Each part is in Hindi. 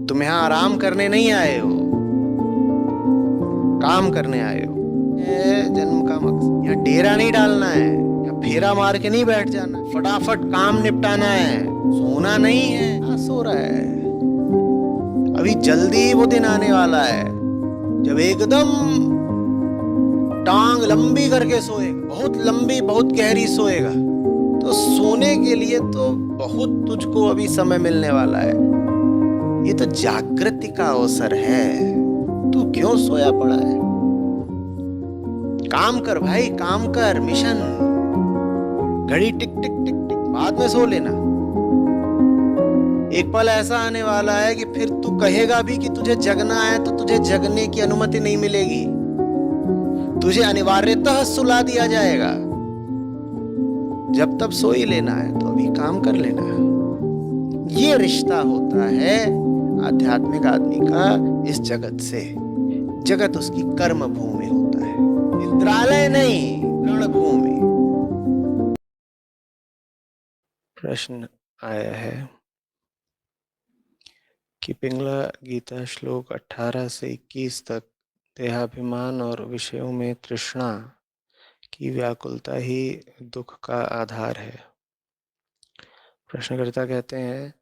तुम यहां आराम करने नहीं आए हो, काम करने आए हो। ये जन्म का मकसद यहाँ डेरा नहीं डालना है, यहाँ फेरा मार के नहीं बैठ जाना, फटाफट काम निपटाना है, सोना नहीं है। सो रहा है, अभी जल्दी वो दिन आने वाला है जब एकदम टांग लंबी करके सोएगा, बहुत लंबी बहुत गहरी सोएगा। तो सोने के लिए तो बहुत तुझको अभी समय मिलने वाला है। ये तो जागृति का अवसर है, तू क्यों सोया पड़ा है? काम कर भाई, काम कर, मिशन। घड़ी टिक टिक टिक टिक, बाद में सो लेना। एक पल ऐसा आने वाला है कि फिर तू कहेगा भी कि तुझे जगना है तो तुझे जगने की अनुमति नहीं मिलेगी, तुझे अनिवार्यतः सुला दिया जाएगा। जब तब सो ही लेना है तो अभी काम कर लेना। ये रिश्ता होता है आध्यात्मिक आदमी का इस जगत से। जगत उसकी कर्म भूमि होता है, इंद्रालय नहीं, रणभूमि। प्रश्न आया है कि पिंगला गीता श्लोक 18 से 21 तक देहाभिमान और विषयों में तृष्णा की व्याकुलता ही दुख का आधार है। प्रश्नकर्ता कहते हैं,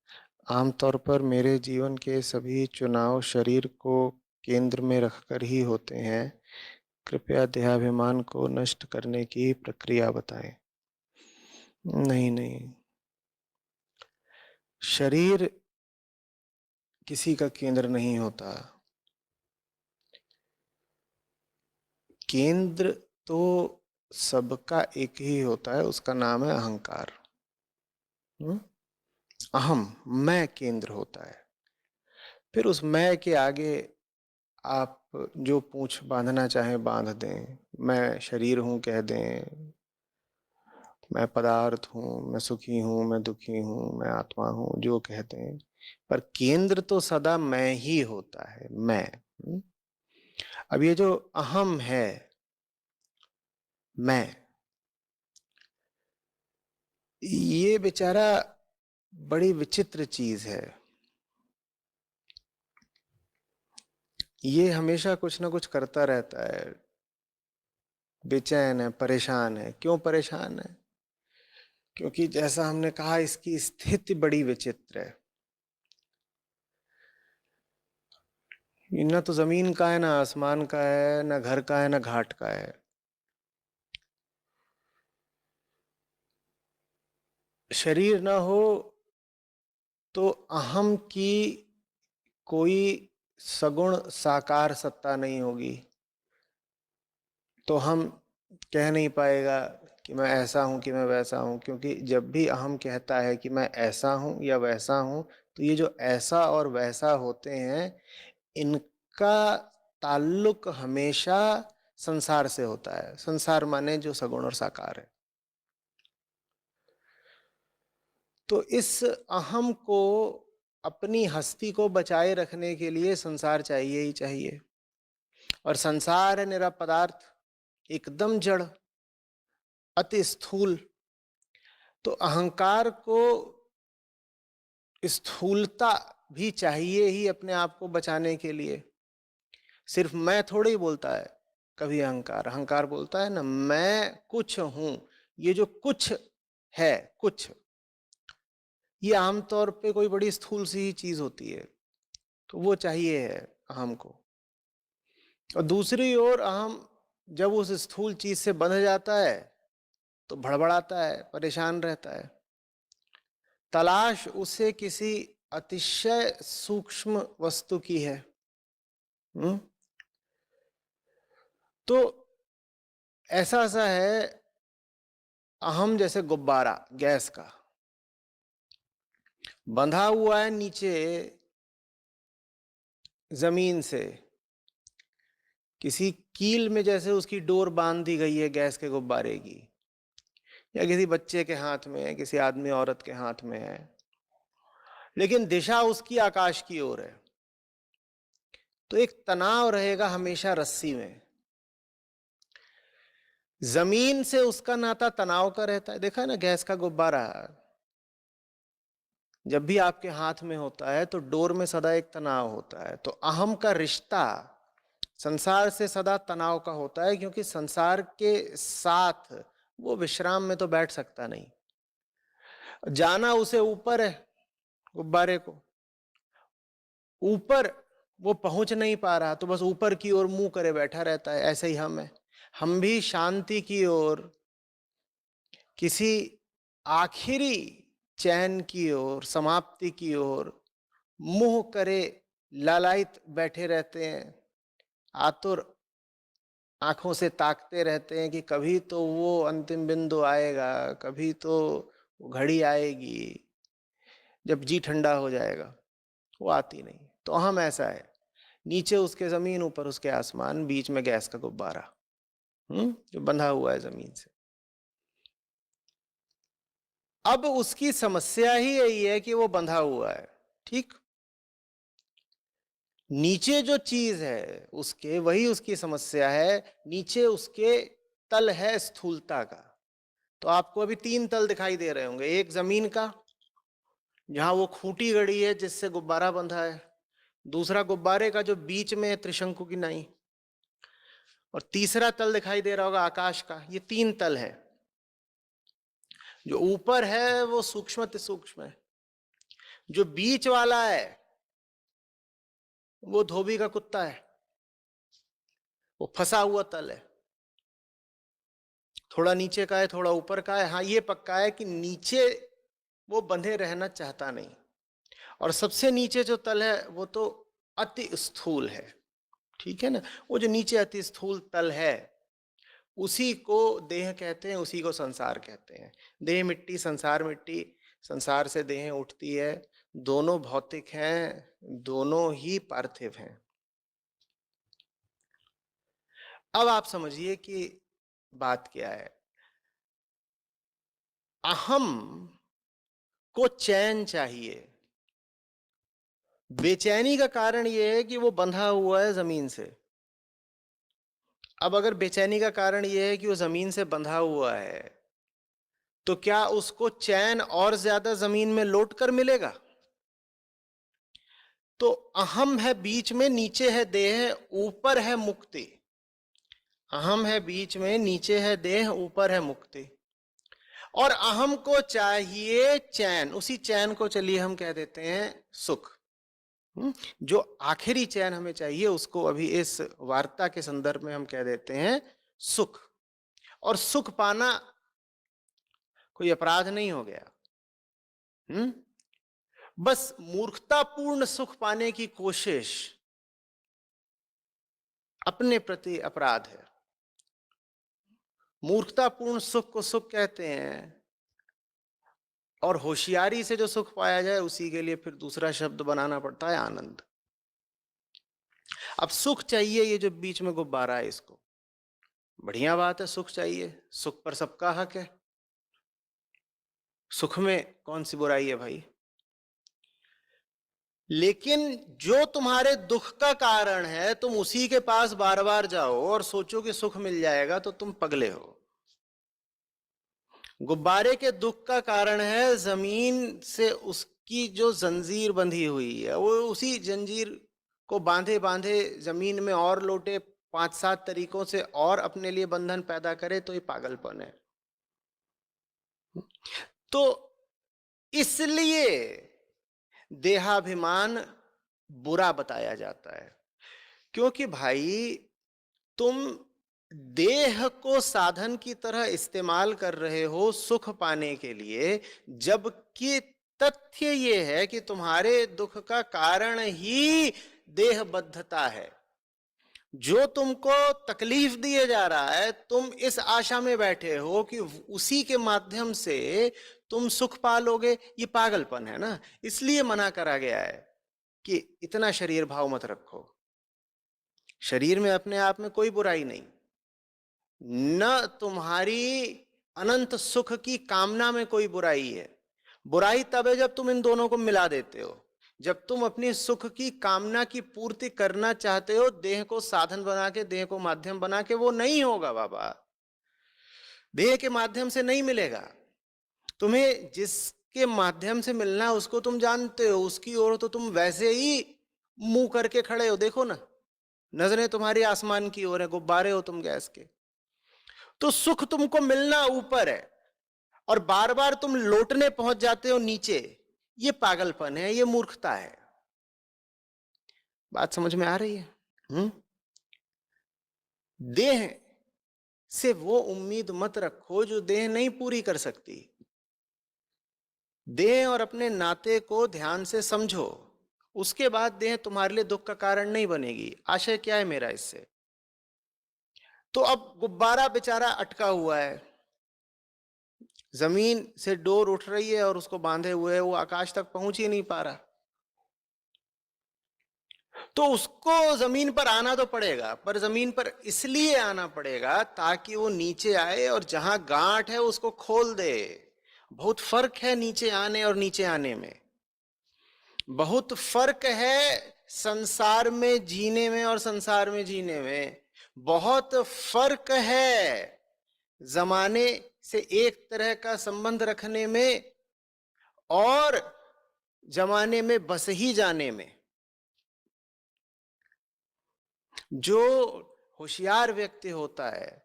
आमतौर पर मेरे जीवन के सभी चुनाव शरीर को केंद्र में रखकर ही होते हैं। कृपया देहाभिमान को नष्ट करने की प्रक्रिया बताएं। नहीं नहीं, शरीर किसी का केंद्र नहीं होता। केंद्र तो सबका एक ही होता है, उसका नाम है अहंकार। अहम, मैं केंद्र होता है। फिर उस मैं के आगे आप जो पूंछ बांधना चाहें बांध दें। मैं शरीर हूं कह दें, मैं पदार्थ हूं, मैं सुखी हूं, मैं दुखी हूं, मैं आत्मा हूं, जो कहते हैं। पर केंद्र तो सदा मैं ही होता है, मैं। अब ये जो अहम है, मैं, ये बेचारा बड़ी विचित्र चीज है। ये हमेशा कुछ ना कुछ करता रहता है, बेचैन है, परेशान है। क्यों परेशान है? क्योंकि जैसा हमने कहा, इसकी स्थिति बड़ी विचित्र है। न तो जमीन का है, ना आसमान का है, ना घर का है, ना घाट का है। शरीर ना हो तो अहम की कोई सगुण साकार सत्ता नहीं होगी। तो हम कह नहीं पाएगा कि मैं ऐसा हूं कि मैं वैसा हूं, क्योंकि जब भी अहम कहता है कि मैं ऐसा हूं या वैसा हूं, तो ये जो ऐसा और वैसा होते हैं, इनका ताल्लुक हमेशा संसार से होता है। संसार माने जो सगुण और साकार है। तो इस अहम को, अपनी हस्ती को बचाए रखने के लिए संसार चाहिए ही चाहिए। और संसार है निरा पदार्थ, एकदम जड़, अति स्थूल। तो अहंकार को स्थूलता भी चाहिए ही अपने आप को बचाने के लिए। सिर्फ मैं थोड़ी ही बोलता है कभी अहंकार। अहंकार बोलता है ना, मैं कुछ हूं। ये जो कुछ है, कुछ, ये आमतौर पे कोई बड़ी स्थूल सी ही चीज होती है। तो वो चाहिए है अहम को। और दूसरी ओर अहम जब उस स्थूल चीज से बंध जाता है तो भड़बड़ाता है, परेशान रहता है। तलाश उसे किसी अतिशय सूक्ष्म वस्तु की है। हम्म। तो ऐसा ऐसा है, अहम जैसे गुब्बारा गैस का बंधा हुआ है नीचे जमीन से। किसी कील में जैसे उसकी डोर बांध दी गई है गैस के गुब्बारे की, या किसी बच्चे के हाथ में है, किसी आदमी औरत के हाथ में है, लेकिन दिशा उसकी आकाश की ओर है। तो एक तनाव रहेगा हमेशा रस्सी में। जमीन से उसका नाता तनाव का रहता है। देखा है ना, गैस का गुब्बारा जब भी आपके हाथ में होता है तो डोर में सदा एक तनाव होता है। तो अहम का रिश्ता संसार से सदा तनाव का होता है, क्योंकि संसार के साथ वो विश्राम में तो बैठ सकता नहीं। जाना उसे ऊपर है, गुब्बारे को ऊपर वो पहुंच नहीं पा रहा, तो बस ऊपर की ओर मुंह करे बैठा रहता है। ऐसे ही हम है, हम भी शांति की ओर, किसी आखिरी चैन की ओर, समाप्ति की ओर मुंह करे लालायित बैठे रहते हैं, आतुर आंखों से ताकते रहते हैं कि कभी तो वो अंतिम बिंदु आएगा, कभी तो वो घड़ी आएगी जब जी ठंडा हो जाएगा। वो आती नहीं। तो हम ऐसा है, नीचे उसके जमीन, ऊपर उसके आसमान, बीच में गैस का गुब्बारा जो बंधा हुआ है जमीन से। अब उसकी समस्या ही यही है कि वो बंधा हुआ है, ठीक। नीचे जो चीज है उसके, वही उसकी समस्या है। नीचे उसके तल है स्थूलता का। तो आपको अभी 3 तल दिखाई दे रहे होंगे। एक जमीन का, जहां वो खूंटी गड़ी है जिससे गुब्बारा बंधा है। दूसरा गुब्बारे का जो बीच में है त्रिशंकु की नाई। और तीसरा तल दिखाई दे रहा होगा आकाश का। ये 3 तल है। जो ऊपर है वो सूक्ष्म अति सूक्ष्म है। जो बीच वाला है वो धोबी का कुत्ता है, वो फंसा हुआ तल है। थोड़ा नीचे का है, थोड़ा ऊपर का है। हाँ, ये पक्का है कि नीचे वो बंधे रहना चाहता नहीं। और सबसे नीचे जो तल है वो तो अति स्थूल है, ठीक है ना। वो जो नीचे अति स्थूल तल है उसी को देह कहते हैं, उसी को संसार कहते हैं। देह मिट्टी, संसार मिट्टी। संसार से देह उठती है। दोनों भौतिक हैं, दोनों ही पार्थिव हैं। अब आप समझिए कि बात क्या है। अहम को चैन चाहिए। बेचैनी का कारण यह है कि वो बंधा हुआ है जमीन से। अब अगर बेचैनी का कारण यह है कि वो जमीन से बंधा हुआ है, तो क्या उसको चैन और ज्यादा जमीन में लौट कर मिलेगा? तो अहम है बीच में, नीचे है देह, ऊपर है मुक्ति। अहम है बीच में, नीचे है देह, ऊपर है मुक्ति। और अहम को चाहिए चैन। उसी चैन को चलिए हम कह देते हैं सुख। जो आखिरी चैन हमें चाहिए उसको अभी इस वार्ता के संदर्भ में हम कह देते हैं सुख। और सुख पाना कोई अपराध नहीं हो गया। बस मूर्खतापूर्ण सुख पाने की कोशिश अपने प्रति अपराध है। मूर्खतापूर्ण सुख को सुख कहते हैं, और होशियारी से जो सुख पाया जाए उसी के लिए फिर दूसरा शब्द बनाना पड़ता है आनंद। अब सुख चाहिए, ये जो बीच में गुब्बारा है इसको, बढ़िया बात है, सुख चाहिए। सुख पर सबका हक है। सुख में कौन सी बुराई है भाई। लेकिन जो तुम्हारे दुख का कारण है, तुम उसी के पास बार बार जाओ और सोचो कि सुख मिल जाएगा, तो तुम पगले हो। गुब्बारे के दुख का कारण है जमीन से उसकी जो जंजीर बंधी हुई है। वो उसी जंजीर को बांधे बांधे जमीन में और लोटे 5-7 तरीकों से और अपने लिए बंधन पैदा करे, तो ये पागलपन है। तो इसलिए देहाभिमान बुरा बताया जाता है। क्योंकि भाई तुम देह को साधन की तरह इस्तेमाल कर रहे हो सुख पाने के लिए, जबकि तथ्य ये है कि तुम्हारे दुख का कारण ही देहबद्धता है। जो तुमको तकलीफ दिए जा रहा है, तुम इस आशा में बैठे हो कि उसी के माध्यम से तुम सुख पालोगे। ये पागलपन है ना। इसलिए मना करा गया है कि इतना शरीर भाव मत रखो। शरीर में अपने आप में कोई बुराई नहीं, न तुम्हारी अनंत सुख की कामना में कोई बुराई है। बुराई तब है जब तुम इन दोनों को मिला देते हो। जब तुम अपनी सुख की कामना की पूर्ति करना चाहते हो देह को साधन बना के, देह को माध्यम बना के, वो नहीं होगा बाबा। देह के माध्यम से नहीं मिलेगा। तुम्हें जिस के माध्यम से मिलना है उसको तुम जानते हो, उसकी ओर तो तुम वैसे ही मुंह करके खड़े हो। देखो ना, नजरें तुम्हारी आसमान की ओर है, गुब्बारे हो तुम गैस के। तो सुख तुमको मिलना ऊपर है और बार बार तुम लौटने पहुंच जाते हो नीचे। ये पागलपन है, ये मूर्खता है। बात समझ में आ रही है? देह से वो उम्मीद मत रखो जो देह नहीं पूरी कर सकती। देह और अपने नाते को ध्यान से समझो, उसके बाद देह तुम्हारे लिए दुख का कारण नहीं बनेगी। आशय क्या है मेरा इससे? तो अब गुब्बारा बेचारा अटका हुआ है, जमीन से डोर उठ रही है और उसको बांधे हुए है, वो आकाश तक पहुंच ही नहीं पा रहा। तो उसको जमीन पर आना तो पड़ेगा, पर जमीन पर इसलिए आना पड़ेगा ताकि वो नीचे आए और जहां गांठ है उसको खोल दे। बहुत फर्क है नीचे आने और नीचे आने में। बहुत फर्क है संसार में जीने में और संसार में जीने में। बहुत फर्क है जमाने से एक तरह का संबंध रखने में और जमाने में बस ही जाने में। जो होशियार व्यक्ति होता है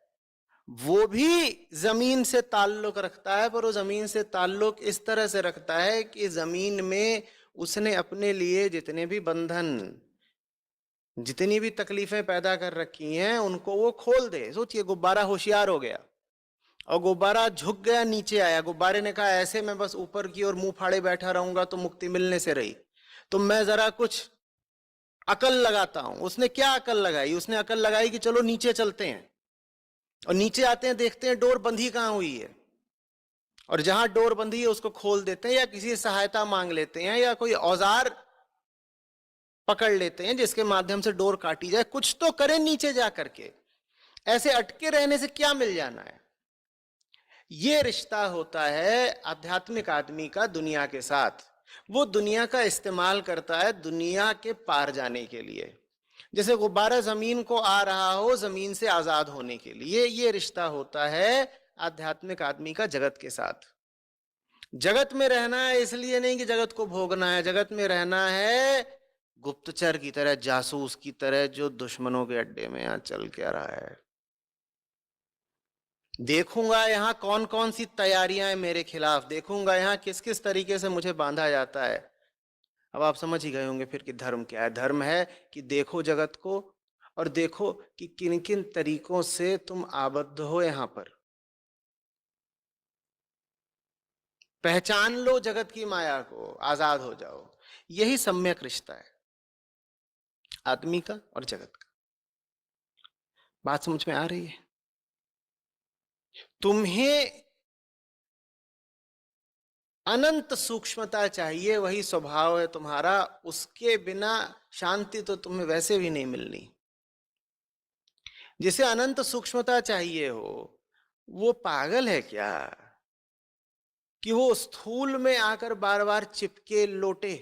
वो भी जमीन से ताल्लुक रखता है, पर वो जमीन से ताल्लुक इस तरह से रखता है कि जमीन में उसने अपने लिए जितने भी बंधन, जितनी भी तकलीफें पैदा कर रखी हैं उनको वो खोल दे। सोचिए, गुब्बारा होशियार हो गया और गुब्बारा झुक गया, नीचे आया। गुब्बारे ने कहा ऐसे मैं बस ऊपर की ओर मुंह फाड़े बैठा रहूंगा तो मुक्ति मिलने से रही, तो मैं जरा कुछ अकल लगाता हूं। उसने क्या अकल लगाई? उसने अकल लगाई कि चलो नीचे चलते हैं, और नीचे आते हैं, देखते हैं डोर बंधी कहां हुई है, और जहां डोर बंधी है उसको खोल देते हैं, या किसी से सहायता मांग लेते हैं, या कोई औजार पकड़ लेते हैं जिसके माध्यम से डोर काटी जाए। कुछ तो करें नीचे जा करके। ऐसे अटके रहने से क्या मिल जाना है? ये रिश्ता होता है आध्यात्मिक आदमी का दुनिया के साथ। वो दुनिया का इस्तेमाल करता है दुनिया के पार जाने के लिए। जैसे गुब्बारा जमीन को आ रहा हो जमीन से आजाद होने के लिए। ये रिश्ता होता है आध्यात्मिक आदमी का जगत के साथ। जगत में रहना है इसलिए नहीं कि जगत को भोगना है। जगत में रहना है गुप्तचर की तरह, जासूस की तरह, जो दुश्मनों के अड्डे में यहां चल क्या रहा है। देखूंगा यहां कौन कौन सी तैयारियां हैं मेरे खिलाफ, देखूंगा यहां किस किस तरीके से मुझे बांधा जाता है। अब आप समझ ही गए होंगे फिर कि धर्म क्या है। धर्म है कि देखो जगत को और देखो कि किन किन तरीकों से तुम आबद्ध हो यहां पर। पहचान लो जगत की माया को, आजाद हो जाओ। यही सम्यक रिश्ता है आदमी का और जगत का। बात समझ में आ रही है? तुम्हें अनंत सूक्ष्मता चाहिए, वही स्वभाव है तुम्हारा। उसके बिना शांति तो तुम्हें वैसे भी नहीं मिलनी। जिसे अनंत सूक्ष्मता चाहिए हो वो पागल है क्या कि वो स्थूल में आकर बार बार चिपके लोटे।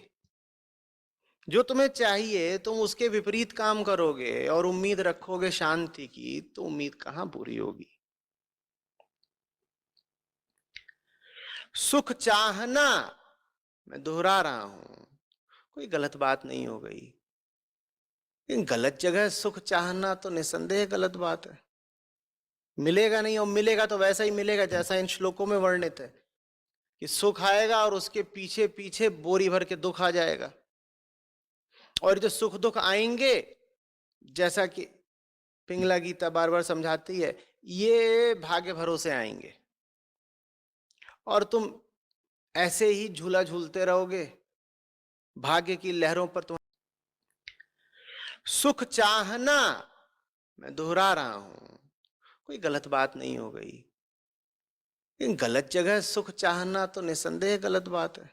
जो तुम्हें चाहिए तुम उसके विपरीत काम करोगे और उम्मीद रखोगे शांति की, तो उम्मीद कहां पूरी होगी। सुख चाहना, मैं दोहरा रहा हूं, कोई गलत बात नहीं हो गई, लेकिन गलत जगह सुख चाहना तो निसंदेह गलत बात है। मिलेगा नहीं, और मिलेगा तो वैसा ही मिलेगा जैसा इन श्लोकों में वर्णित है कि सुख आएगा और उसके पीछे पीछे बोरी भर के दुख आ जाएगा। और जो सुख दुख आएंगे, जैसा कि पिंगला गीता बार बार समझाती है, ये भाग्य भरोसे आएंगे और तुम ऐसे ही झूला झूलते रहोगे। भाग्य की लहरों पर तुम सुख चाहना, मैं दोहरा रहा हूं, कोई गलत बात नहीं हो गई, लेकिन गलत जगह सुख चाहना तो निसंदेह गलत बात है।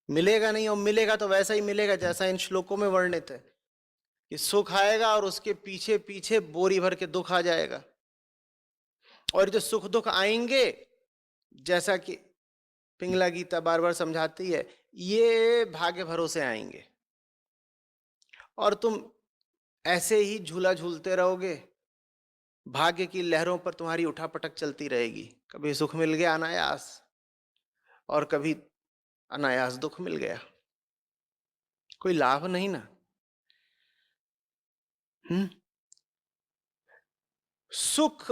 मिलेगा नहीं, और मिलेगा तो वैसा ही मिलेगा जैसा इन श्लोकों में वर्णित है कि सुख आएगा और उसके पीछे पीछे बोरी भर के दुख आ जाएगा। और जो सुख दुख आएंगे, जैसा कि पिंगला गीता बार बार समझाती है, ये भाग्य भरोसे आएंगे और तुम ऐसे ही झूला झूलते रहोगे। भाग्य की लहरों पर तुम्हारी उठापटक चलती रहेगी। कभी सुख मिल गया अनायास, और कभी अनायास दुख मिल गया, कोई लाभ नहीं ना। हम्म। सुख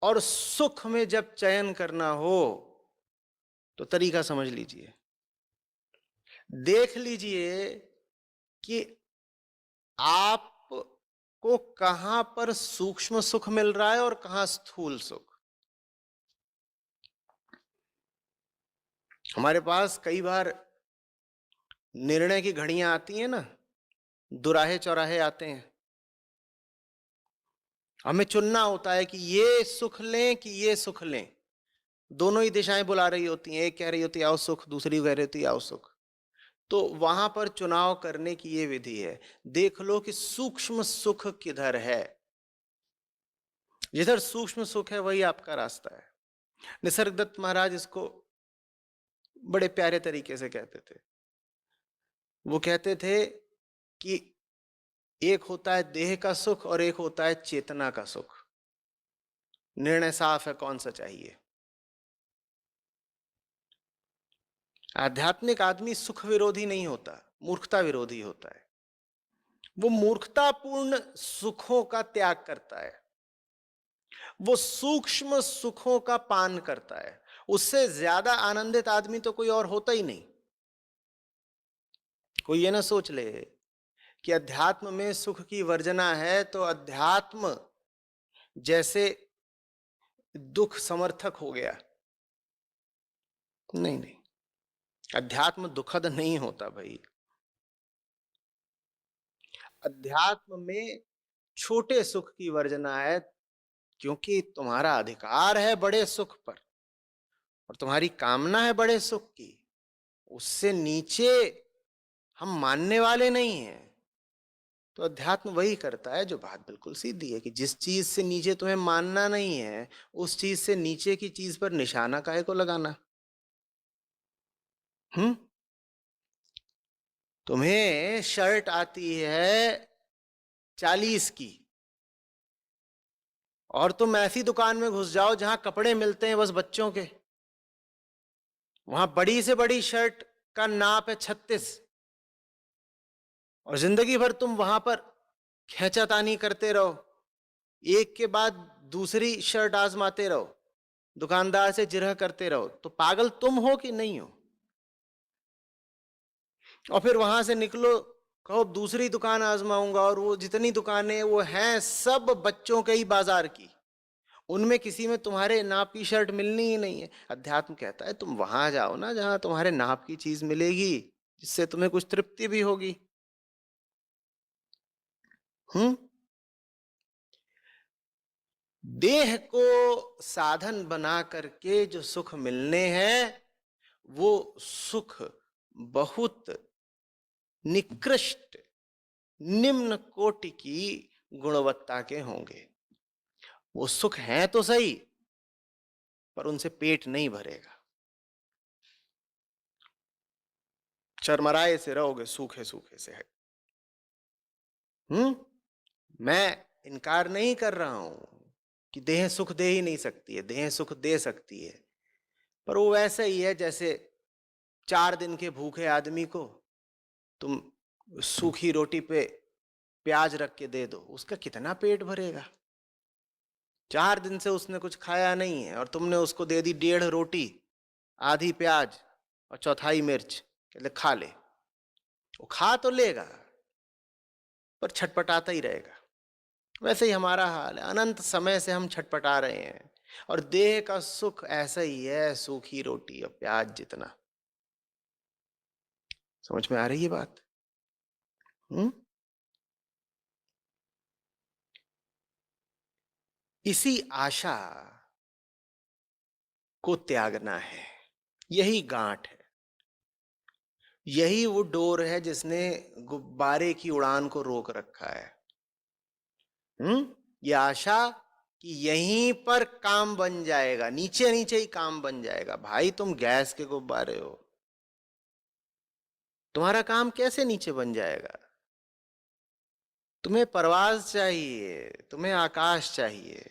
और सुख में जब चयन करना हो तो तरीका समझ लीजिए, देख लीजिए कि आपको कहां पर सूक्ष्म सुख मिल रहा है और कहां स्थूल सुख। हमारे पास कई बार निर्णय की घड़ियां आती हैं ना, दुराहे चौराहे आते हैं, हमें चुनना होता है कि ये सुख लें कि ये सुख लें। दोनों ही दिशाएं बुला रही होती हैं, एक कह रही होती है आओ सुख, दूसरी कह रही होती है आओ सुख। तो वहां पर चुनाव करने की ये विधि है, देख लो कि सूक्ष्म सुख किधर है। जिधर सूक्ष्म सुख है वही आपका रास्ता है। निसर्गदत्त महाराज इसको बड़े प्यारे तरीके से कहते थे। वो कहते थे कि एक होता है देह का सुख और एक होता है चेतना का सुख। निर्णय साफ है कौन सा चाहिए। आध्यात्मिक आदमी सुख विरोधी नहीं होता, मूर्खता विरोधी होता है। वो मूर्खतापूर्ण सुखों का त्याग करता है, वो सूक्ष्म सुखों का पान करता है। उससे ज्यादा आनंदित आदमी तो कोई और होता ही नहीं। कोई ये ना सोच ले कि अध्यात्म में सुख की वर्जना है तो अध्यात्म जैसे दुख समर्थक हो गया। नहीं नहीं, अध्यात्म दुखद नहीं होता भाई। अध्यात्म में छोटे सुख की वर्जना है, क्योंकि तुम्हारा अधिकार है बड़े सुख पर और तुम्हारी कामना है बड़े सुख की। उससे नीचे हम मानने वाले नहीं हैं। तो अध्यात्म वही करता है जो बात बिल्कुल सीधी है कि जिस चीज से नीचे तुम्हें मानना नहीं है, उस चीज से नीचे की चीज पर निशाना काहे को लगाना। हम्म। तुम्हें शर्ट आती है 40 की और तुम ऐसी दुकान में घुस जाओ जहां कपड़े मिलते हैं बस बच्चों के, वहां बड़ी से बड़ी शर्ट का नाप है 36, और जिंदगी भर तुम वहां पर खींचातानी करते रहो, एक के बाद दूसरी शर्ट आजमाते रहो, दुकानदार से जिरह करते रहो, तो पागल तुम हो कि नहीं हो। और फिर वहां से निकलो, कहो दूसरी दुकान आजमाऊंगा, और वो जितनी दुकानें वो हैं सब बच्चों के ही बाजार की, उनमें किसी में तुम्हारे नाप की शर्ट मिलनी ही नहीं है। अध्यात्म कहता है तुम वहां जाओ ना जहां तुम्हारे नाप की चीज मिलेगी, जिससे तुम्हें कुछ तृप्ति भी होगी। हम्म। देह को साधन बना करके जो सुख मिलने हैं वो सुख बहुत निकृष्ट निम्न कोटि की गुणवत्ता के होंगे। वो सुख हैं तो सही, पर उनसे पेट नहीं भरेगा। चरमराए से रहोगे, सूखे सूखे से है। मैं इनकार नहीं कर रहा हूं कि देह सुख दे ही नहीं सकती है, देह सुख दे सकती है, पर वो वैसा ही है जैसे 4 दिन के भूखे आदमी को तुम सूखी रोटी पे प्याज रख के दे दो, उसका कितना पेट भरेगा। 4 दिन से उसने कुछ खाया नहीं है और तुमने उसको दे दी 1.5 रोटी, आधी प्याज और चौथाई मिर्च, कहले खा ले। वो खा तो लेगा पर छटपटाता ही रहेगा। वैसे ही हमारा हाल है, अनंत समय से हम छटपटा रहे हैं, और देह का सुख ऐसा ही है, सूखी रोटी और प्याज जितना। समझ में आ रही है बात। हम्म। इसी आशा को त्यागना है, यही गांठ है, यही वो डोर है जिसने गुब्बारे की उड़ान को रोक रखा है। ये आशा कि यहीं पर काम बन जाएगा, नीचे नीचे ही काम बन जाएगा। भाई तुम गैस के गुब्बारे हो, तुम्हारा काम कैसे नीचे बन जाएगा। तुम्हें परवाज चाहिए, तुम्हें आकाश चाहिए,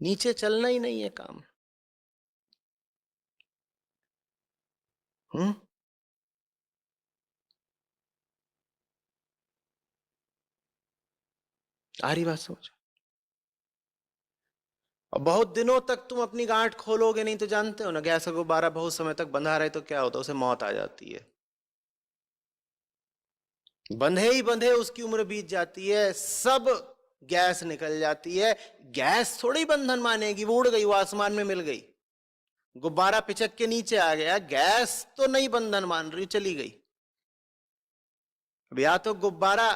नीचे चलना ही नहीं है काम। हम्म, आ रही बात समझ? और बहुत दिनों तक तुम अपनी गांठ खोलोगे नहीं तो जानते हो ना, गैस का गुब्बारा बहुत समय तक बंधा रहे तो क्या होता है, उसे मौत आ जाती है। बंधे ही बंधे उसकी उम्र बीत जाती है, सब गैस निकल जाती है। गैस थोड़ी बंधन मानेगी, वो उड़ गई, वो आसमान में मिल गई। गुब्बारा पिचक के नीचे आ गया, गैस तो नहीं बंधन मान रही, चली गई। अब या तो गुब्बारा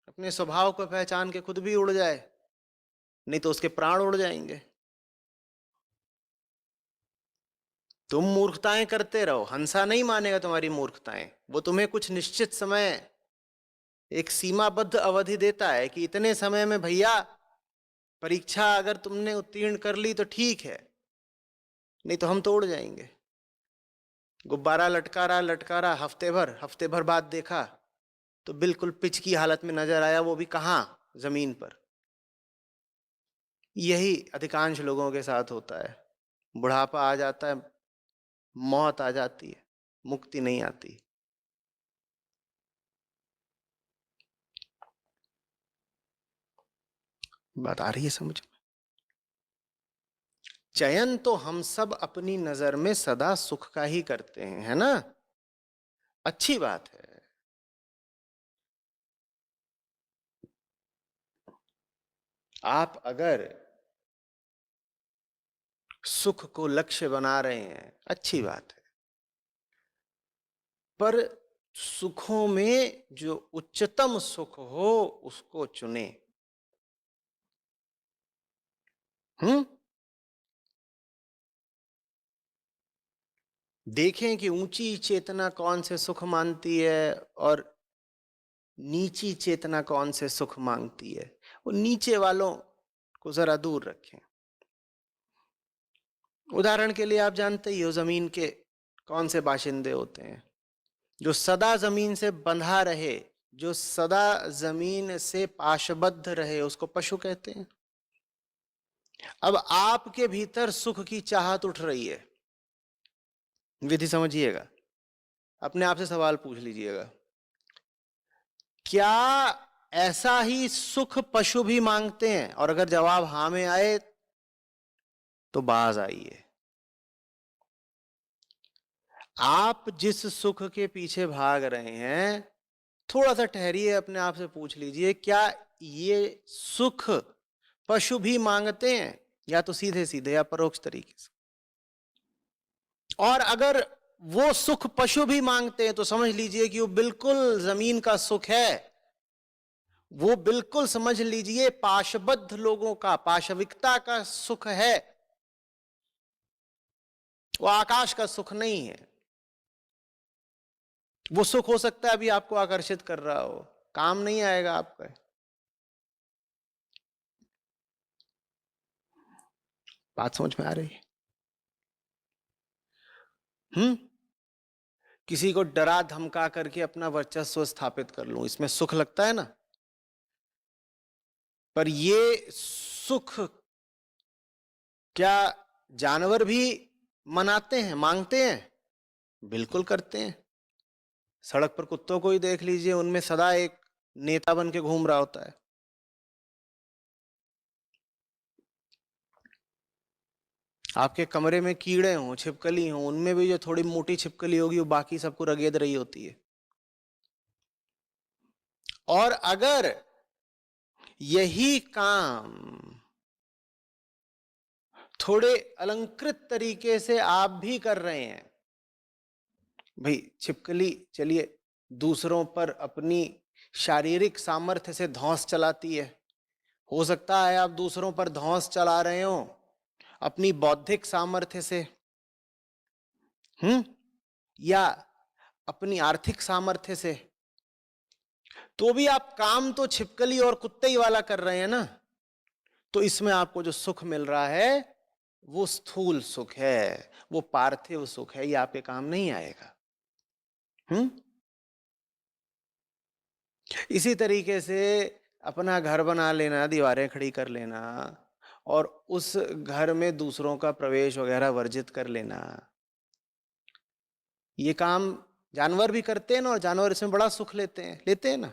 अपने स्वभाव को पहचान के खुद भी उड़ जाए, नहीं तो उसके प्राण उड़ जाएंगे। तुम मूर्खताएं करते रहो, हंसा नहीं मानेगा तुम्हारी मूर्खताएं। वो तुम्हें कुछ निश्चित समय, एक सीमाबद्ध अवधि देता है कि इतने समय में भैया परीक्षा अगर तुमने उत्तीर्ण कर ली तो ठीक है, नहीं तो हम तो उड़ जाएंगे। गुब्बारा लटका रहा हफ्ते भर बाद देखा तो बिल्कुल पिच की हालत में नजर आया, वो भी कहाँ, जमीन पर। यही अधिकांश लोगों के साथ होता है। बुढ़ापा आ जाता है, मौत आ जाती है, मुक्ति नहीं आती। बात आ रही है समझ में? चयन तो हम सब अपनी नजर में सदा सुख का ही करते हैं, है ना? अच्छी बात है। आप अगर सुख को लक्ष्य बना रहे हैं, अच्छी बात है, पर सुखों में जो उच्चतम सुख हो उसको चुने। हम्म, देखें कि ऊंची चेतना कौन से सुख मानती है और नीची चेतना कौन से सुख मांगती है। वो नीचे वालों को जरा दूर रखें। उदाहरण के लिए आप जानते ही हो जमीन के कौन से बाशिंदे होते हैं? जो सदा जमीन से बंधा रहे, जो सदा जमीन से पाशबद्ध रहे, उसको पशु कहते हैं। अब आपके भीतर सुख की चाहत उठ रही है, विधि समझिएगा, अपने आप से सवाल पूछ लीजिएगा, क्या ऐसा ही सुख पशु भी मांगते हैं? और अगर जवाब हां में आए तो बाज आइए। आप जिस सुख के पीछे भाग रहे हैं, थोड़ा सा ठहरिए, अपने आप से पूछ लीजिए, क्या ये सुख पशु भी मांगते हैं, या तो सीधे सीधे या परोक्ष तरीके से? और अगर वो सुख पशु भी मांगते हैं तो समझ लीजिए कि वो बिल्कुल जमीन का सुख है। वो बिल्कुल समझ लीजिए पाशबद्ध लोगों का, पाशविकता का सुख है। वो आकाश का सुख नहीं है। वो सुख हो सकता है अभी आपको आकर्षित कर रहा हो, काम नहीं आएगा आपका। बात समझ में आ रही है? हम्म, किसी को डरा धमका करके अपना वर्चस्व स्थापित कर लूं, इसमें सुख लगता है ना? पर ये सुख क्या जानवर भी मनाते हैं, मांगते हैं? बिल्कुल करते हैं। सड़क पर कुत्तों को ही देख लीजिए, उनमें सदा एक नेता बन के घूम रहा होता है। आपके कमरे में कीड़े हों, छिपकली हों, उनमें भी जो थोड़ी मोटी छिपकली होगी वो बाकी सबको रगेद रही होती है। और अगर यही काम थोड़े अलंकृत तरीके से आप भी कर रहे हैं, भाई छिपकली चलिए दूसरों पर अपनी शारीरिक सामर्थ्य से धौंस चलाती है, हो सकता है आप दूसरों पर धौंस चला रहे हो अपनी बौद्धिक सामर्थ्य से, हम्म, या अपनी आर्थिक सामर्थ्य से, तो भी आप काम तो छिपकली और कुत्ते ही वाला कर रहे हैं ना। तो इसमें आपको जो सुख मिल रहा है वो स्थूल सुख है, वो पार्थिव सुख है, ये आपके काम नहीं आएगा। हम्म, इसी तरीके से अपना घर बना लेना, दीवारें खड़ी कर लेना और उस घर में दूसरों का प्रवेश वगैरह वर्जित कर लेना, ये काम जानवर भी करते हैं ना, और जानवर इसमें बड़ा सुख लेते हैं ना।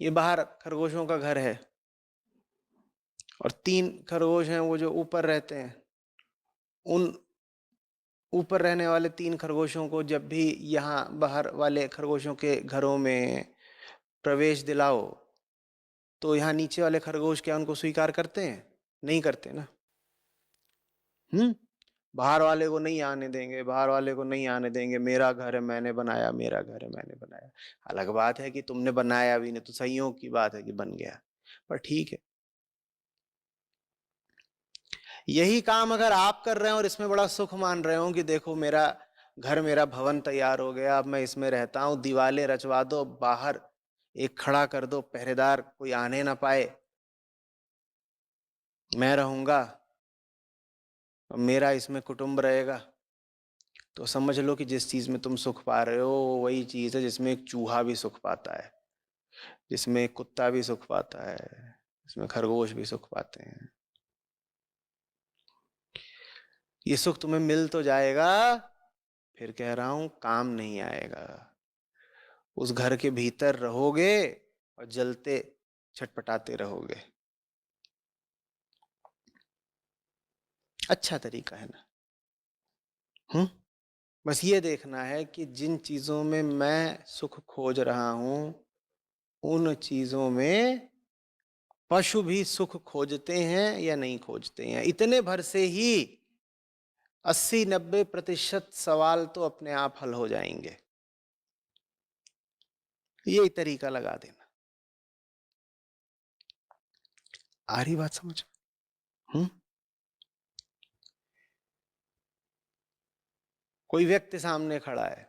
ये बाहर खरगोशों का घर है, और 3 खरगोश हैं वो जो ऊपर रहते हैं। उन ऊपर रहने वाले 3 खरगोशों को जब भी यहाँ बाहर वाले खरगोशों के घरों में प्रवेश दिलाओ, तो यहाँ नीचे वाले खरगोश क्या उनको स्वीकार करते हैं? नहीं करते ना। बाहर वाले को नहीं आने देंगे, बाहर वाले को नहीं आने देंगे, मेरा घर है मैंने बनाया, मेरा घर है मैंने बनाया। अलग बात है कि तुमने बनाया भी नहीं, तो संयोग की बात है कि बन गया, पर ठीक है। यही काम अगर आप कर रहे हो और इसमें बड़ा सुख मान रहे हो कि देखो मेरा घर, मेरा भवन तैयार हो गया, अब मैं इसमें रहता हूं, दीवारें रचवा दो, बाहर एक खड़ा कर दो पहरेदार, कोई आने ना पाए, मैं रहूंगा और मेरा इसमें कुटुंब रहेगा, तो समझ लो कि जिस चीज में तुम सुख पा रहे हो वही चीज है जिसमें एक चूहा भी सुख पाता है, जिसमें एक कुत्ता भी सुख पाता है, जिसमें खरगोश भी सुख पाते हैं। ये सुख तुम्हें मिल तो जाएगा, फिर कह रहा हूं काम नहीं आएगा। उस घर के भीतर रहोगे और जलते छटपटाते रहोगे। अच्छा तरीका है ना? बस ये देखना है कि जिन चीजों में मैं सुख खोज रहा हूं, उन चीजों में पशु भी सुख खोजते हैं या नहीं खोजते हैं। इतने भर से ही 80-90% सवाल तो अपने आप हल हो जाएंगे। ये तरीका लगा देना। आ रही बात समझ? कोई व्यक्ति सामने खड़ा है,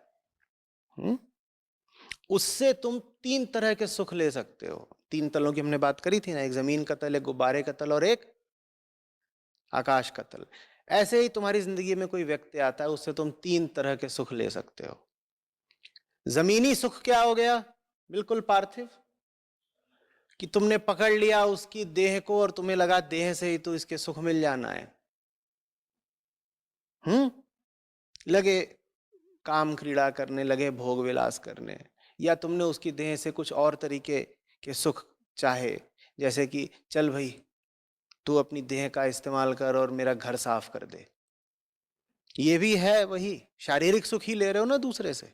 उससे तुम 3 तरह के सुख ले सकते हो। 3 तलों की हमने बात करी थी ना, एक जमीन का तल, एक गुब्बारे का तल और एक आकाश का तल। ऐसे ही तुम्हारी जिंदगी में कोई व्यक्ति आता है, उससे तुम 3 तरह के सुख ले सकते हो। जमीनी सुख क्या हो गया? बिल्कुल पार्थिव, कि तुमने पकड़ लिया उसकी देह को और तुम्हें लगा देह से ही तो इसके सुख मिल जाना है। लगे काम क्रीड़ा करने, लगे भोग विलास करने, या तुमने उसकी देह से कुछ और तरीके के सुख चाहे, जैसे कि चल भाई तू अपनी देह का इस्तेमाल कर और मेरा घर साफ कर दे। ये भी है वही शारीरिक सुख ही ले रहे हो ना दूसरे से।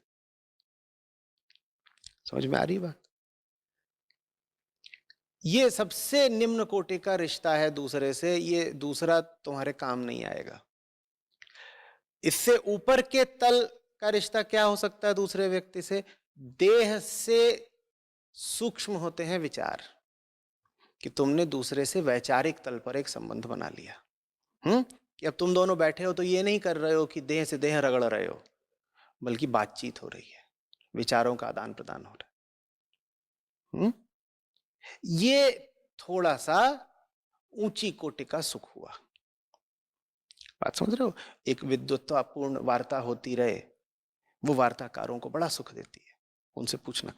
समझ में आ रही बात? ये सबसे निम्न कोटि का रिश्ता है दूसरे से, ये दूसरा तुम्हारे काम नहीं आएगा। इससे ऊपर के तल का रिश्ता क्या हो सकता है दूसरे व्यक्ति से? देह से सूक्ष्म होते हैं विचार, कि तुमने दूसरे से वैचारिक तल पर एक संबंध बना लिया। कि अब तुम दोनों बैठे हो तो ये नहीं कर रहे हो कि देह से देह रगड़ रहे हो, बल्कि बातचीत हो रही है, विचारों का आदान प्रदान हो रहा है। ये थोड़ा सा ऊंची कोटि का सुख हुआ। बात समझ रहे हो? एक विद्वत्तापूर्ण वार्ता होती रहे, वो वार्ताकारों को बड़ा सुख देती है। उनसे पूछना,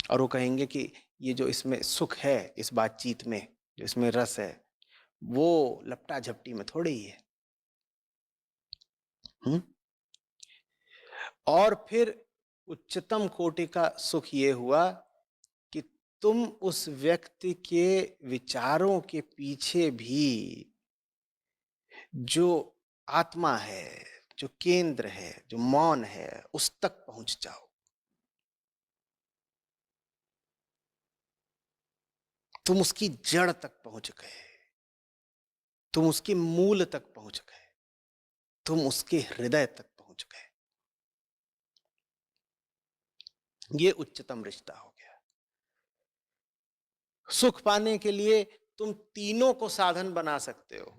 और वो कहेंगे कि ये जो इसमें सुख है, इस बातचीत में जो इसमें रस है, वो लपटा झपटी में थोड़ी ही है। और फिर उच्चतम कोटि का सुख ये हुआ कि तुम उस व्यक्ति के विचारों के पीछे भी जो आत्मा है, जो केंद्र है, जो मौन है, उस तक पहुंच जाओ। तुम उसकी जड़ तक पहुंच गए, तुम उसके मूल तक पहुंच गए, तुम उसके हृदय तक पहुंच गए। ये उच्चतम रिश्ता हो गया। सुख पाने के लिए तुम तीनों को साधन बना सकते हो।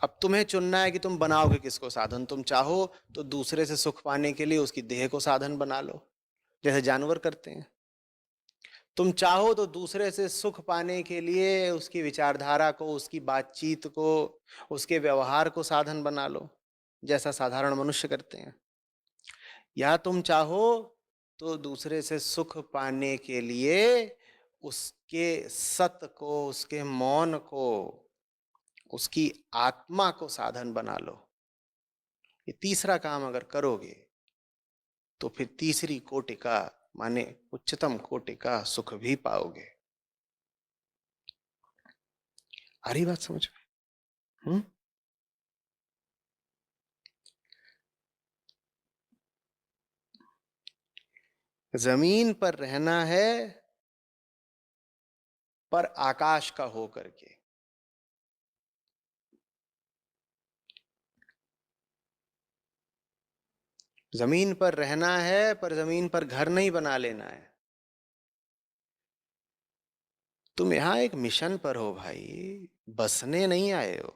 अब तुम्हें चुनना है कि तुम बनाओगे किसको साधन। तुम चाहो तो दूसरे से सुख पाने के लिए उसकी देह को साधन बना लो, जैसे जानवर करते हैं। तुम चाहो तो दूसरे से सुख पाने के लिए उसकी विचारधारा को, उसकी बातचीत को, उसके व्यवहार को साधन बना लो, जैसा साधारण मनुष्य करते हैं। या तुम चाहो तो दूसरे से सुख पाने के लिए उसके सत को, उसके मौन को, उसकी आत्मा को साधन बना लो, ये तीसरा काम अगर करोगे तो फिर तीसरी कोटि का माने उच्चतम कोटि का सुख भी पाओगे। आ रही बात समझ में? जमीन पर रहना है पर आकाश का हो करके। जमीन पर रहना है पर जमीन पर घर नहीं बना लेना है। तुम यहां एक मिशन पर हो भाई, बसने नहीं आए हो।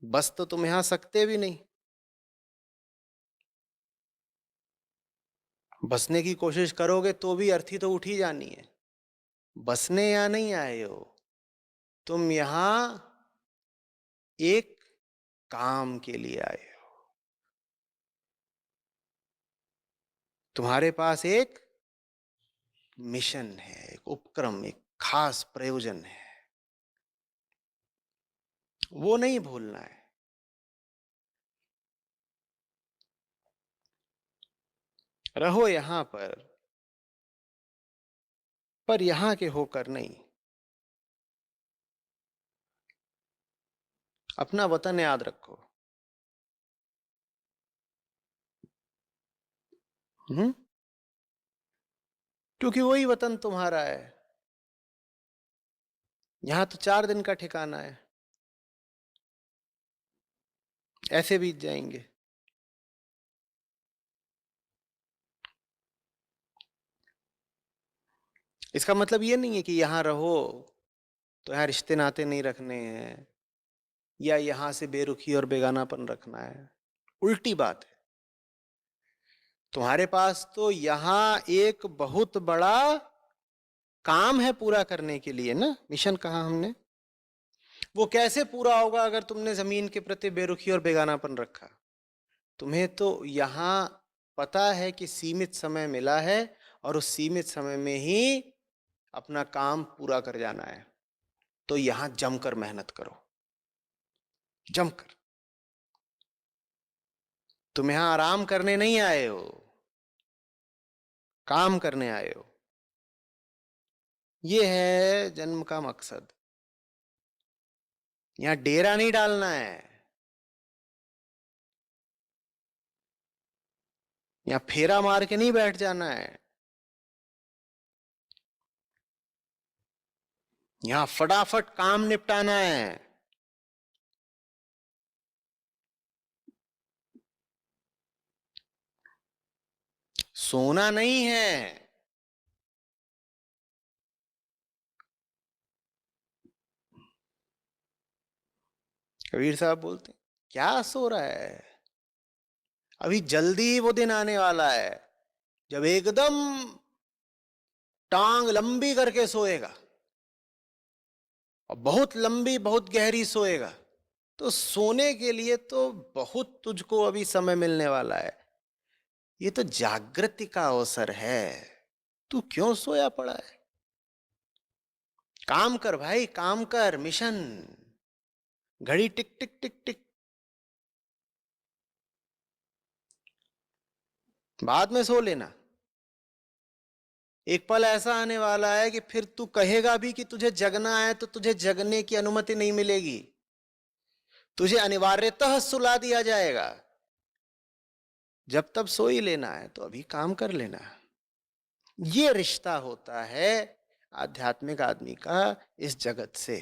बस तो तुम यहां सकते भी नहीं। बसने की कोशिश करोगे तो भी अर्थी तो उठ ही जानी है। बसने यहां नहीं आए हो, तुम यहां एक काम के लिए आए हो। तुम्हारे पास एक मिशन है, एक उपक्रम, एक खास प्रयोजन है, वो नहीं भूलना है। रहो यहां पर यहां के होकर नहीं। अपना वतन याद रखो। हम्म, क्योंकि वही वतन तुम्हारा है। यहां तो 4 दिन का ठिकाना है, ऐसे बीत जाएंगे। इसका मतलब ये नहीं है कि यहां रहो तो यहां रिश्ते नाते नहीं रखने हैं या यहां से बेरुखी और बेगानापन रखना है। उल्टी बात है। तुम्हारे पास तो यहां एक बहुत बड़ा काम है पूरा करने के लिए ना। मिशन कहा हमने, वो कैसे पूरा होगा अगर तुमने जमीन के प्रति बेरुखी और बेगानापन रखा। तुम्हें तो यहां पता है कि सीमित समय मिला है और उस सीमित समय में ही अपना काम पूरा कर जाना है। तो यहां जमकर मेहनत करो, जमकर। तुम यहां आराम करने नहीं आए हो, काम करने आए हो। ये है जन्म का मकसद। यहां डेरा नहीं डालना है, यहां फेरा मार के नहीं बैठ जाना है। यहां फटाफट काम निपटाना है। सोना नहीं है। कबीर साहब बोलते हैं, क्या सो रहा है, अभी जल्दी वो दिन आने वाला है जब एकदम टांग लंबी करके सोएगा और बहुत लंबी बहुत गहरी सोएगा। तो सोने के लिए तो बहुत तुझको अभी समय मिलने वाला है। ये तो जागृति का अवसर है। तू क्यों सोया पड़ा है? काम कर भाई, काम कर। मिशन, घड़ी टिक टिक टिक टिक। बाद में सो लेना। एक पल ऐसा आने वाला है कि फिर तू कहेगा भी कि तुझे जगना है तो तुझे जगने की अनुमति नहीं मिलेगी। तुझे अनिवार्यतः सुला दिया जाएगा। जब तब सो ही लेना है तो अभी काम कर लेना। ये रिश्ता होता है आध्यात्मिक आदमी का इस जगत से।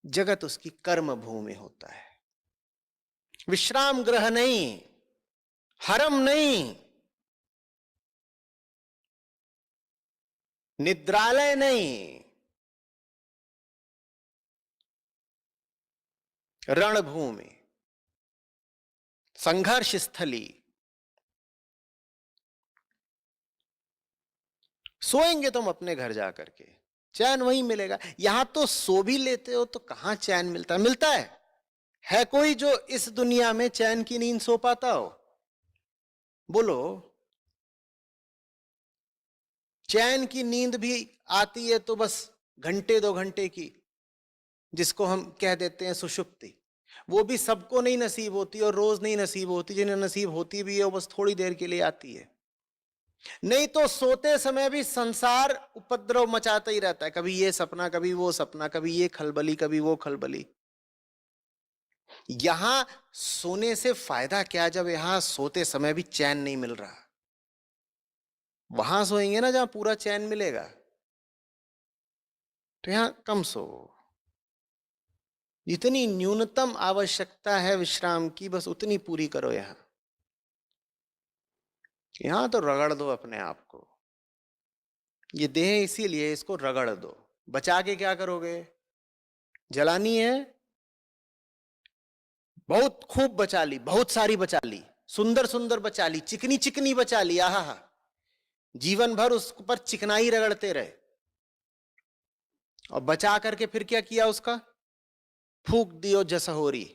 जगत उसकी कर्म भूमि होता है, विश्राम गृह नहीं, हरम नहीं, निद्रालय नहीं, रणभूमि, संघर्ष स्थली। सोएंगे तुम अपने घर जाकर के, चैन वहीं मिलेगा। यहां तो सो भी लेते हो तो कहां चैन मिलता है? मिलता है कोई जो इस दुनिया में चैन की नींद सो पाता हो? बोलो। चैन की नींद भी आती है तो बस घंटे 2 घंटे की, जिसको हम कह देते हैं सुषुप्ति। वो भी सबको नहीं नसीब होती और रोज नहीं नसीब होती, जिन्हें नसीब होती भी है वो बस थोड़ी देर के लिए आती है। नहीं तो सोते समय भी संसार उपद्रव मचाता ही रहता है, कभी ये सपना, कभी वो सपना, कभी ये खलबली, कभी वो खलबली। यहां सोने से फायदा क्या, जब यहां सोते समय भी चैन नहीं मिल रहा। वहां सोएंगे ना जहां पूरा चैन मिलेगा, तो यहां कम सो। जितनी न्यूनतम आवश्यकता है विश्राम की, बस उतनी पूरी करो। यहां तो रगड़ दो अपने आप को। ये देह इसीलिए, इसको रगड़ दो। बचा के क्या करोगे? जलानी है, बहुत खूब बचा ली, बहुत सारी बचा ली, सुंदर सुंदर बचा ली, चिकनी चिकनी बचा ली, आहा, जीवन भर उस पर चिकनाई रगड़ते रहे। और बचा करके फिर क्या किया उसका? फूक दियो जसहोरी।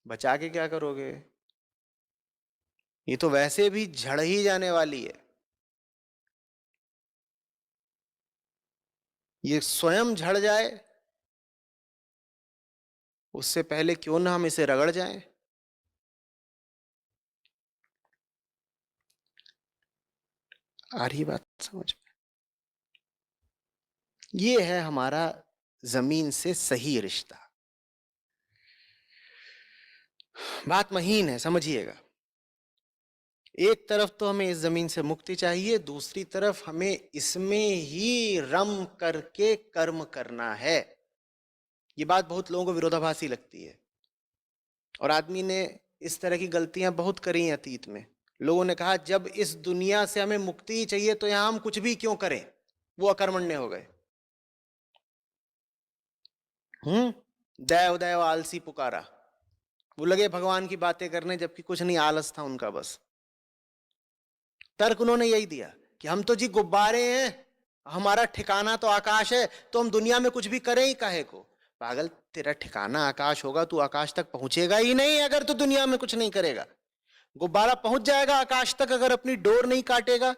बचा के क्या करोगे? ये तो वैसे भी झड़ ही जाने वाली है। ये स्वयं झड़ जाए, उससे पहले क्यों ना हम इसे रगड़ जाएं। आ रही बात समझ में? ये है हमारा जमीन से सही रिश्ता। बात महीन है, समझिएगा। एक तरफ तो हमें इस जमीन से मुक्ति चाहिए, दूसरी तरफ हमें इसमें ही रम करके कर्म करना है। ये बात बहुत लोगों को विरोधाभासी लगती है, और आदमी ने इस तरह की गलतियां बहुत करी हैं अतीत में। लोगों ने कहा जब इस दुनिया से हमें मुक्ति ही चाहिए तो यहां हम कुछ भी क्यों करें, वो अकर्मण्य हो गए। दैव दैव आलसी पुकारा, वो लगे भगवान की बातें करने, जबकि कुछ नहीं, आलस था उनका बस। तर्क उन्होंने यही दिया कि हम तो जी गुब्बारे हैं, हमारा ठिकाना तो आकाश है, तो हम दुनिया में कुछ भी करें ही काहे को। पागल, तेरा ठिकाना आकाश होगा, तू आकाश तक पहुंचेगा ही नहीं अगर तू दुनिया में कुछ नहीं करेगा। गुब्बारा पहुंच जाएगा आकाश तक अगर अपनी डोर नहीं काटेगा।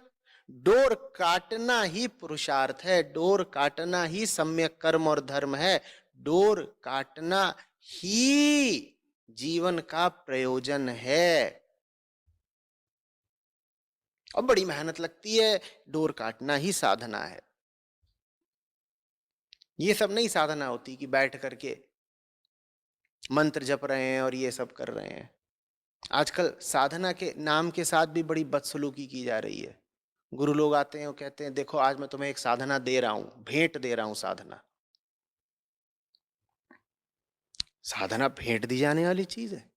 डोर काटना ही पुरुषार्थ है, डोर काटना ही सम्यक कर्म और धर्म है, डोर काटना ही जीवन का प्रयोजन है। और बड़ी मेहनत लगती है, डोर काटना ही साधना है। ये सब नहीं साधना होती कि बैठ करके मंत्र जप रहे हैं और ये सब कर रहे हैं। आजकल साधना के नाम के साथ भी बड़ी बदसलूकी की जा रही है। गुरु लोग आते हैं और कहते हैं देखो आज मैं तुम्हें एक साधना दे रहा हूं, भेंट दे रहा हूं साधना। साधना भेंट दी जाने वाली चीज है?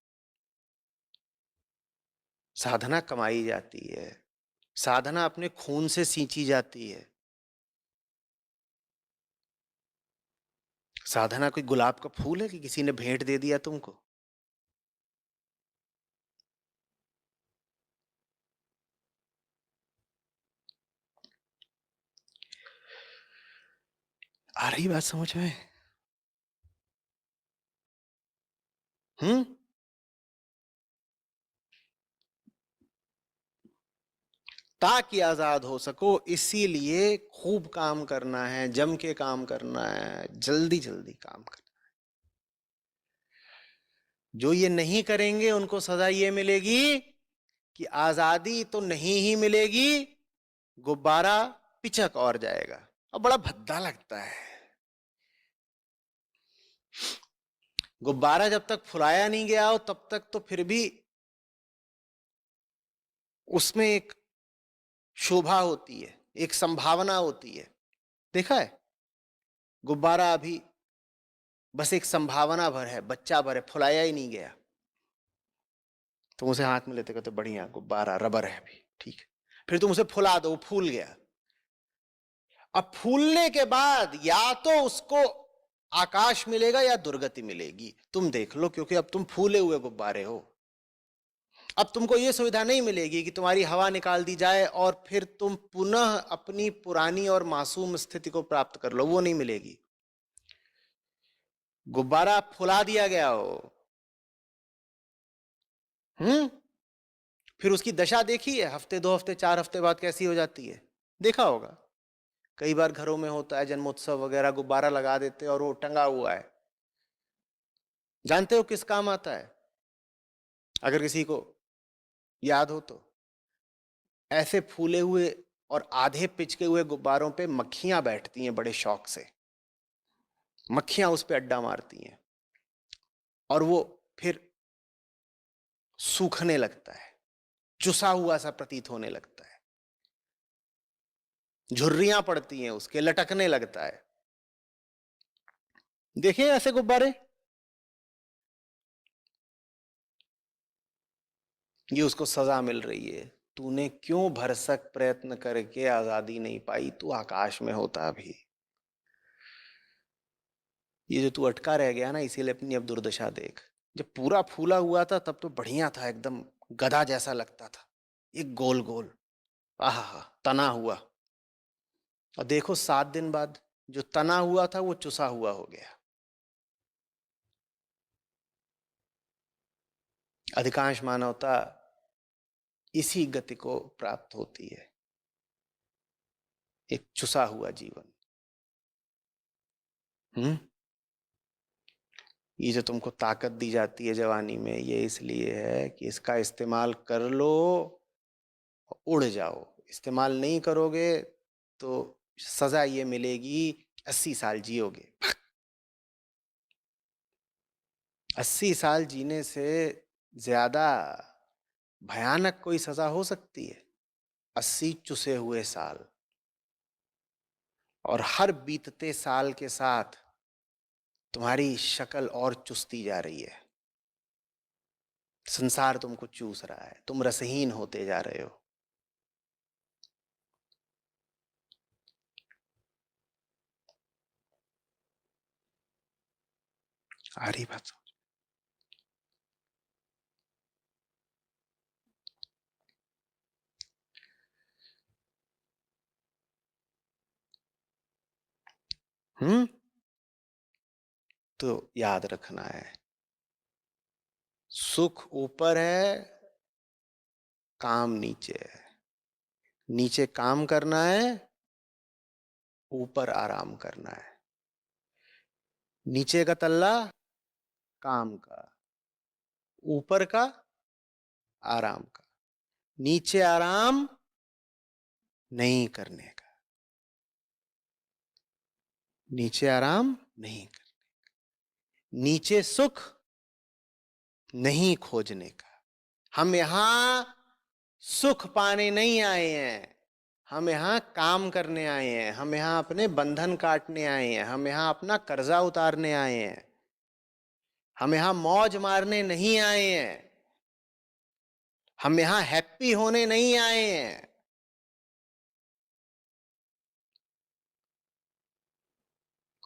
साधना कमाई जाती है, साधना अपने खून से सींची जाती है। साधना कोई गुलाब का फूल है कि किसी ने भेंट दे दिया तुमको? आ रही बात समझ में? हम्म। ताकि आजाद हो सको, इसीलिए खूब काम करना है, जम के काम करना है, जल्दी जल्दी काम करना। जो ये नहीं करेंगे उनको सजा ये मिलेगी कि आजादी तो नहीं ही मिलेगी, गुब्बारा पिचक और जाएगा। और बड़ा भद्दा लगता है। गुब्बारा जब तक फुलाया नहीं गया हो तब तक तो फिर भी उसमें एक शोभा होती है, एक संभावना होती है। देखा है, गुब्बारा अभी बस एक संभावना भर है, बच्चा भर है, फुलाया ही नहीं गया। तुम उसे हाथ में लेते कहते बढ़िया गुब्बारा, रबर है अभी, ठीक है। फिर तुम उसे फुला दो, वो फूल गया। अब फूलने के बाद या तो उसको आकाश मिलेगा या दुर्गति मिलेगी, तुम देख लो, क्योंकि अब तुम फूले हुए गुब्बारे हो। अब तुमको यह सुविधा नहीं मिलेगी कि तुम्हारी हवा निकाल दी जाए और फिर तुम पुनः अपनी पुरानी और मासूम स्थिति को प्राप्त कर लो, वो नहीं मिलेगी। गुब्बारा फुला दिया गया हो, फिर उसकी दशा देखी है, हफ्ते 2 हफ्ते 4 हफ्ते बाद कैसी हो जाती है, देखा होगा। कई बार घरों में होता है जन्मोत्सव वगैरह, गुब्बारा लगा देते और वो टंगा हुआ है, जानते हो किस काम आता है? अगर किसी को याद हो तो, ऐसे फूले हुए और आधे पिचके हुए गुब्बारों पे मक्खियां बैठती हैं बड़े शौक से। मक्खियां उस पे अड्डा मारती हैं और वो फिर सूखने लगता है, चुसा हुआ सा प्रतीत होने लगता है, झुर्रियां पड़ती हैं उसके, लटकने लगता है। देखिए ऐसे गुब्बारे, ये उसको सजा मिल रही है। तूने क्यों भरसक प्रयत्न करके आजादी नहीं पाई, तू आकाश में होता अभी। ये जो तू अटका रह गया ना, इसीलिए अपनी अब दुर्दशा देख। जब पूरा फूला हुआ था तब तो बढ़िया था, एकदम गधा जैसा लगता था, एक गोल गोल, आहा, तना हुआ। और देखो 7 दिन बाद जो तना हुआ था वो चुसा हुआ हो गया। अधिकांश मानवता इसी गति को प्राप्त होती है, एक चुसा हुआ जीवन। हम्म। ये जो तुमको ताकत दी जाती है जवानी में, ये इसलिए है कि इसका इस्तेमाल कर लो, उड़ जाओ। इस्तेमाल नहीं करोगे तो सजा ये मिलेगी, 80 साल जियोगे। 80 साल जीने से ज्यादा भयानक कोई सजा हो सकती है? 80 चुसे हुए साल, और हर बीतते साल के साथ तुम्हारी शक्ल और चुसती जा रही है। संसार तुमको चूस रहा है, तुम रसहीन होते जा रहे हो। आ रही बात? हम्म। तो याद रखना है, सुख ऊपर है, काम नीचे है। नीचे काम करना है, ऊपर आराम करना है। नीचे का तल्ला काम का, ऊपर का आराम का। नीचे आराम नहीं करने का, नीचे आराम नहीं कर, नीचे सुख नहीं खोजने का। हम यहां सुख पाने नहीं आए हैं, हम यहाँ काम करने आए हैं। हम यहाँ अपने बंधन काटने आए हैं, हम यहाँ अपना कर्जा उतारने आए हैं। हम यहाँ मौज मारने नहीं आए हैं, हम यहाँ हैप्पी होने नहीं आए हैं।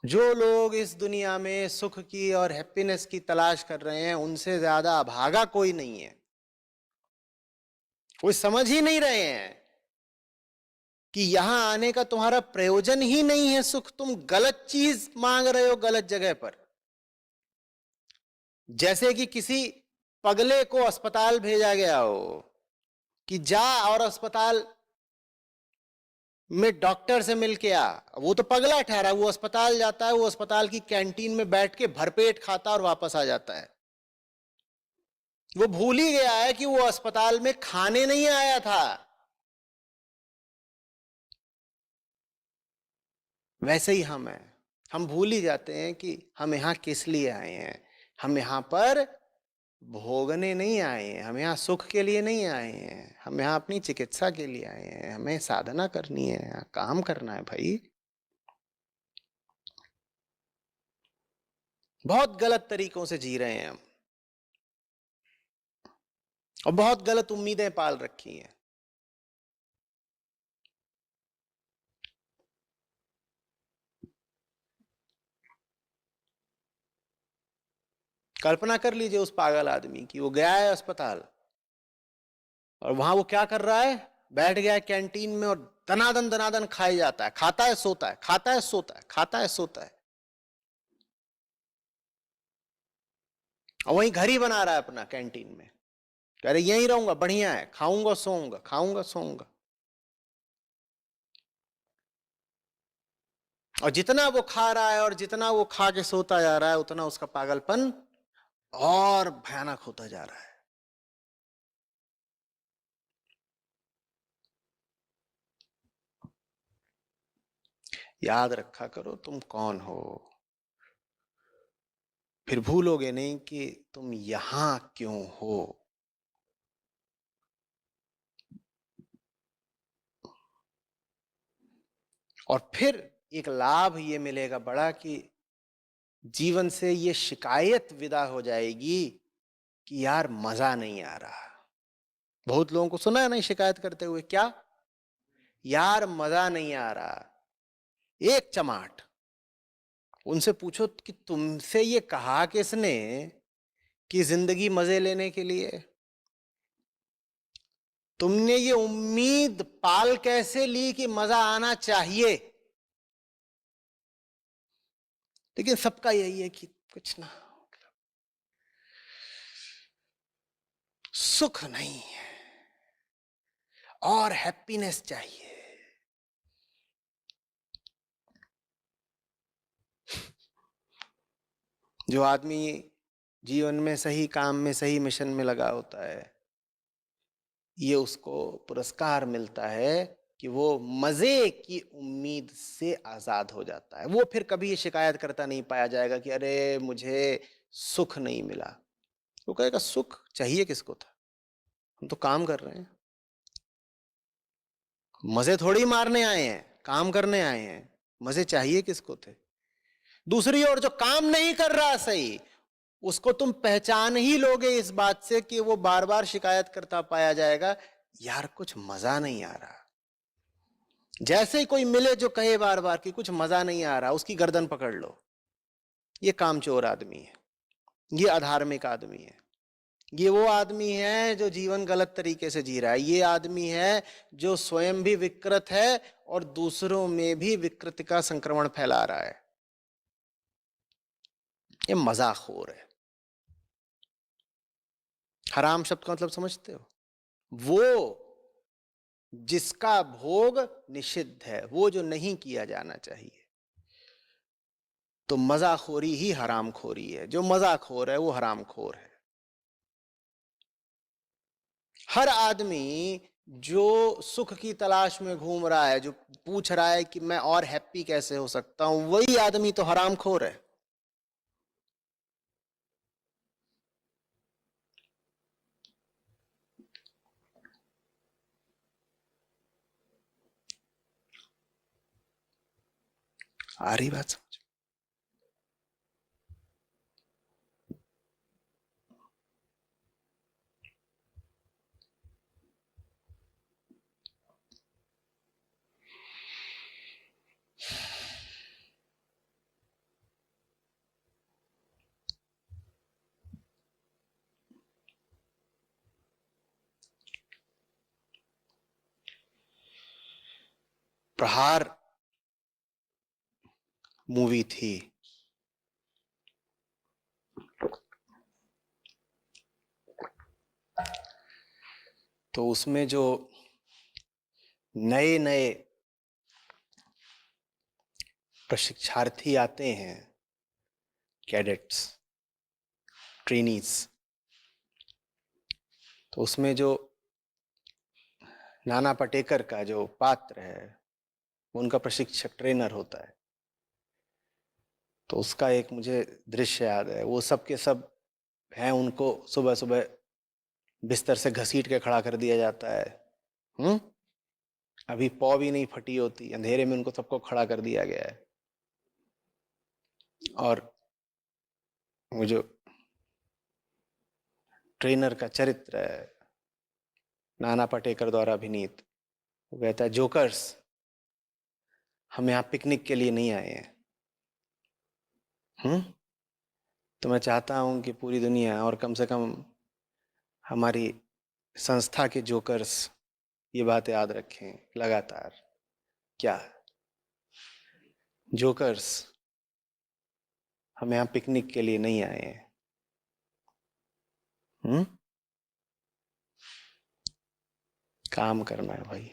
जो लोग इस दुनिया में सुख की और हैप्पीनेस की तलाश कर रहे हैं, उनसे ज्यादा अभागा कोई नहीं है। कोई समझ ही नहीं रहे हैं कि यहां आने का तुम्हारा प्रयोजन ही नहीं है सुख। तुम गलत चीज मांग रहे हो गलत जगह पर। जैसे कि किसी पगले को अस्पताल भेजा गया हो कि जा और अस्पताल में डॉक्टर से मिलके आ। वो तो पगला ठहरा, वो अस्पताल जाता है, वो अस्पताल की कैंटीन में बैठ के भरपेट खाता और वापस आ जाता है। वो भूल ही गया है कि वो अस्पताल में खाने नहीं आया था। वैसे ही हम हैं, हम भूल ही जाते हैं कि हम यहां किस लिए आए हैं। हम यहां पर भोगने नहीं आए हैं, हम यहाँ सुख के लिए नहीं आए हैं, हम यहाँ अपनी चिकित्सा के लिए आए हैं। हमें साधना करनी है, यहाँ काम करना है भाई। बहुत गलत तरीकों से जी रहे हैं हम, और बहुत गलत उम्मीदें पाल रखी हैं। कल्पना कर लीजिए उस पागल आदमी की, वो गया है अस्पताल और वहां वो क्या कर रहा है, बैठ गया है कैंटीन में और दनादन दनादन खाई जाता है, खाता है सोता है, खाता है सोता है, खाता है सोता है। और वहीं घर ही बना रहा है अपना कैंटीन में, कह रहे यहीं रहूंगा, बढ़िया है, खाऊंगा सोऊंगा, खाऊंगा सोऊंगा। और जितना वो खा रहा है और जितना वो खा के सोता जा रहा है, उतना उसका पागलपन और भयानक होता जा रहा है। याद रखा करो तुम कौन हो, फिर भूलोगे नहीं कि तुम यहां क्यों हो। और फिर एक लाभ ये मिलेगा बड़ा कि जीवन से ये शिकायत विदा हो जाएगी कि यार मजा नहीं आ रहा। बहुत लोगों को सुना है ना शिकायत करते हुए, क्या यार मजा नहीं आ रहा, एक चमाट। उनसे पूछो कि तुमसे ये कहा किसने कि जिंदगी मजे लेने के लिए। तुमने ये उम्मीद पाल कैसे ली कि मजा आना चाहिए। लेकिन सबका यही है कि कुछ ना, सुख नहीं है और हैप्पीनेस चाहिए। जो आदमी जीवन में सही काम में सही मिशन में लगा होता है, ये उसको पुरस्कार मिलता है कि वो मजे की उम्मीद से आजाद हो जाता है। वो फिर कभी ये शिकायत करता नहीं पाया जाएगा कि अरे मुझे सुख नहीं मिला। वो कहेगा सुख चाहिए किसको था, हम तो काम कर रहे हैं, मजे थोड़ी मारने आए हैं, काम करने आए हैं। मजे चाहिए किसको थे। दूसरी ओर जो काम नहीं कर रहा सही, उसको तुम पहचान ही लोगे इस बात से कि वो बार बार शिकायत करता पाया जाएगा, यार कुछ मजा नहीं आ रहा। जैसे ही कोई मिले जो कहे बार बार कि कुछ मजा नहीं आ रहा, उसकी गर्दन पकड़ लो। ये कामचोर आदमी है, ये अधार्मिक आदमी है, ये वो आदमी है जो जीवन गलत तरीके से जी रहा है। ये आदमी है जो स्वयं भी विकृत है और दूसरों में भी विकृति का संक्रमण फैला रहा है। ये मजाखोर है। हराम शब्द का मतलब समझते हो? वो जिसका भोग निषिद्ध है, वो जो नहीं किया जाना चाहिए। तो मजाखोरी ही हरामखोरी है। जो मजाखोर है वो हरामखोर है। हर आदमी जो सुख की तलाश में घूम रहा है, जो पूछ रहा है कि मैं और हैप्पी कैसे हो सकता हूं, वही आदमी तो हरामखोर है। आ रही बात समझ? प्रहार मूवी थी, तो उसमें जो नए नए प्रशिक्षार्थी आते हैं, कैडेट्स, ट्रेनीज, तो उसमें जो नाना पाटेकर का जो पात्र है, उनका प्रशिक्षक ट्रेनर होता है। तो उसका एक मुझे दृश्य याद है। वो सब के सब हैं, उनको सुबह सुबह बिस्तर से घसीट के खड़ा कर दिया जाता है। हम्म, अभी पौ भी नहीं फटी होती, अंधेरे में उनको सबको खड़ा कर दिया गया है। और वो जो ट्रेनर का चरित्र है, नाना पाटेकर द्वारा अभिनीत, वो कहता है जोकर्स, हम यहाँ पिकनिक के लिए नहीं आए हैं। तो मैं चाहता हूं कि पूरी दुनिया और कम से कम हमारी संस्था के जोकर्स ये बात याद रखें लगातार। क्या जोकर्स, हम यहाँ पिकनिक के लिए नहीं आए हैं। काम करना है भाई।